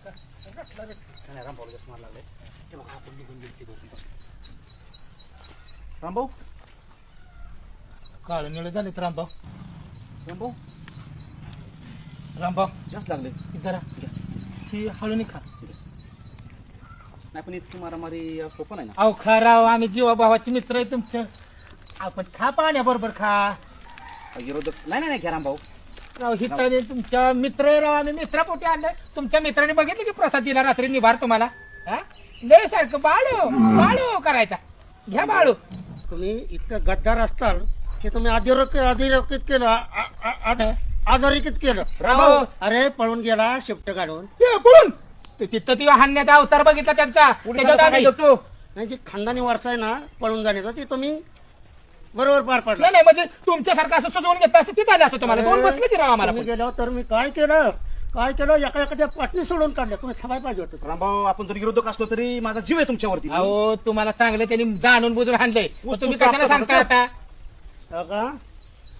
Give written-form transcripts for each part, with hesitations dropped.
रामभाऊ जास्त मार लागले ते बघा आपण निघून गेली रामभाऊ काळ निळे झालेत रामभाऊ. रामभाऊ रामभाऊ जास्त लागले जरा ही हळू निघा. नाही पण इतकी मारामारी सोपं नाही ना. अहो खा राव, आम्ही जीवाभावाचे मित्र आहे तुमचं. आपण खा पाण्याबरोबर खा विरोधक नाही नाही घ्या रामभाऊ. राव. हिताने तुमच्या मित्र आहे राव, आम्ही मित्रापोटी आणलंय. तुमच्या मित्राने बघितलं की प्रसाद दिला रात्री निभार तुम्हाला. हा लय सारखं बाळू बाळू करायचा. घ्या बाळू. तुम्ही इतकं गद्दार असताल की तुम्ही अधिरोकित केलं आजारिकित केलं. राव अरे पळून गेला शिफ्ट काढून. पळून तिथं ती हाणण्याचा अवतार बघितला त्यांचा. त्याच्यात आम्ही- नाही जी खानदानी वारसा आहे ना पळून जाण्याचा ते तुम्ही बरोबर पार पाडला. नाही नाही म्हणजे तुमच्यासारखं असं सुचवून घेतलं असं तिथं आलं असं तुम्हाला. दोन बसले ती राव आम्हाला. तुम्ही गेल्यावर तर मी काय केलं एका एखाद्या पाटणी सोडून काढल्या. तुम्ही थांबाय पाहिजे होतं. रामभाऊ आपण जर विरोधक असलो तरी माझा जीव आहे तुमच्यावरती. अहो तुम्हाला चांगलं त्यांनी जाणून बुजून हाणलंय. तुम्ही कशाला सांगता आता? हो का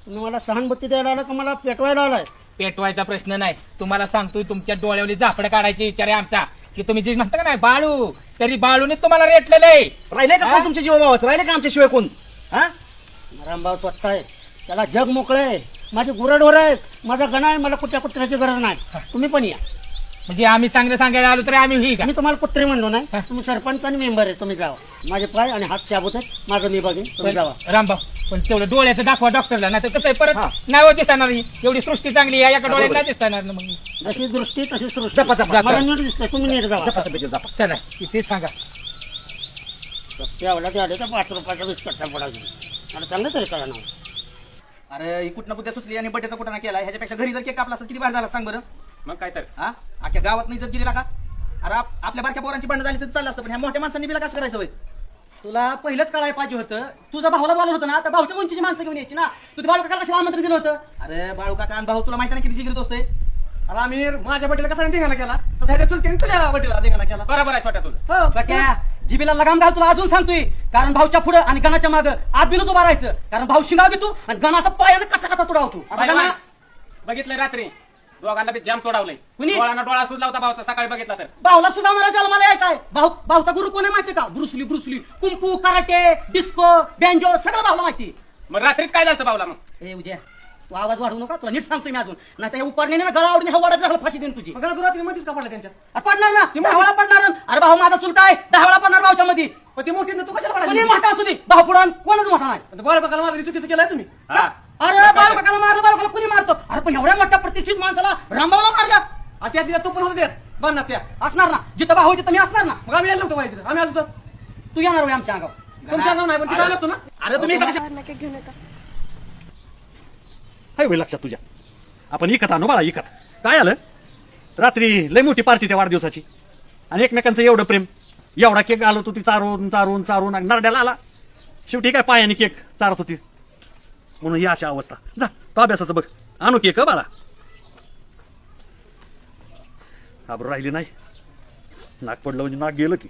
तुम्ही मला सहानुभूती द्यायला आला का मला पेटवायला आलाय? पेटवायचा प्रश्न नाही. तुम्हाला सांगतोय तुमच्या डोळ्यावली झापड काढायची विचार आहे आमचा. की तुम्ही जे म्हणता का नाही बाळू, तरी बाळूने तुम्हाला रेटलेलं आहे. राहिले का कोण तुमच्या जीवाभावाचं? राहिले का आमच्याशिवाय कोण? हा रामभाऊ स्वतः आहे, त्याला जग मोकळं आहे. माझे गुरढोर आहेत, माझा गणा आहे, मला कुठल्या कुत्र्याची गरज नाही. तुम्ही पण या. म्हणजे आम्ही चांगलं सांगायला आलो तरी आम्ही ही का? मी तुम्हाला कुत्रे म्हणलो नाही. तुम्ही सरपंच आणि मेंबर आहे. तुम्ही जावा. माझे पाय आणि हात शाबूत आहेत. माझं मी बघेन. तुम्ही जावा. रामभाऊ पण तेवढं डोळ्याचं दाखवा डॉक्टरला. नाही तर कसं आहे परत नाव दिसणार नाही. एवढी सृष्टी चांगली आहे, एका डोळ्यात नाही दिसणार ना. मग जशी दृष्टी तशी सृष्टी. जपा, जपा. मला नीट दिसतंय. तुम्ही नीट जावा. चला किती सांगा. त्यावेळेला ते आले तर 5 रुपयाचा बिस्कटचा पडा घेऊन मला चांगलं तरी कळा ना. अरे ही कुठं बुद्ध्या सुचली आणि बड्डेचा कुठं ना केला. ह्याच्यापेक्षा घरी जर केक कापला असता किती बाहेर झाला सांग बरं. मग काय तर हा अख्ख्या गावात नाही इज्जत दिलेला का? अरे आपल्या बारक्या पोरांची भांडण झाली तर चाललं असतं, पण ह्या मोठ्या माणसांनी बिला कसं करायचं? तुला पहिलंच कळायला पाहिजे होतं. तुझा भावाला बोलवलं होतं ना, तर भाऊच्या उंचीची माणसं घेऊन यायची ना. तू बाळू काकाला कशाला आमंत्रण दिलं होतं? अरे बाळू काका आणि भाऊ तुला माहिती ना किती जिगरीत असते. अरे आमिर माझ्या बड्डेला कसा धिंगाणा केला तसा ह्याच्या चुलत्याने तुझ्या बड्डेला धिंगाणा केला. बरोबर आहे छोट्या तुझं. हो बट्या, जिबीला लगाम घाल. तुला अजून सांगतोय, कारण भाऊच्या पुढे आणि गणाच्या मागं आदबीनच उभा राहायचं. कारण भाऊ शिंगाव घेतो आणि गणा असा पायानं कसा कसा तुडावतो. बघितलंय रात्री दोघांना बी जाम तोडावलंय. कुणी? डोळ्यांना डोळा सुजला होता भाऊचा सकाळी बघितला तर. भाऊला सुधावणारा जन्माला यायचा आहे. भाऊचा गुरु कोण आहे माहितीये का? Bruce Lee kung fu karate disco banjo सगळं भाऊला माहिती. मग रात्रीत काय झालं भाऊला? मग ए उद्या तू आवाज वाढवू नका. तुला नीट सांगतोय मी अजून. नाही तर उपरणे गळा आवडून ह्या वडाचा फाशी देईन तुझी. मग तुला मध्येच का पडला त्यांच्या? अरे पडणार ना, ती दहावाला पडणार. अरे भाऊ माझा चुलता आहे, दहावाला पडणार भाऊच्या मध्ये. पण ती मोठी तू कशाला कोणी पडायची? मोठा असू दे, भाऊ पुढं कोणच मोठा नाही. बाळू काकाला माझं चुकीचं केलंय तुम्ही. हा. अरे बाळू काकाला मारलं, बाळू काकाला कुणी मारतो? अरे पण एवढ्या मोठ्या प्रतिष्ठित माणसाला रामभाऊला मारलं. त्या तिला तो पण होत देत बांधणार त्या. असणार ना, जिथं भाऊ तिथं मी असणार ना. मग आम्ही यायला नव्हतं माहिती. आम्ही आलो होतो. तू येणार होय आमच्या अंगावर. तुमच्या गाव नाही पण तिथं आलो होतो ना. अरे तुम्ही इथं कशा घेऊन येतो. हाय वेळ लक्षात तुझ्या. आपण इकत आणू बाळा इकत. काय आलं रात्री लय मोठी पार्टी त्या वाढदिवसाची आणि एकमेकांचं एवढं प्रेम. एवढा केक आलो होती चारून चारून चारून नरड्याला आला. शेवटी काय पायाने केक चारत होती म्हणून ही अशा अवस्था. जा तो अभ्यासाचं बघ. आणू केक बाळा. आबरू राहिली नाही. नाक पडलं म्हणजे नाक गेलं की.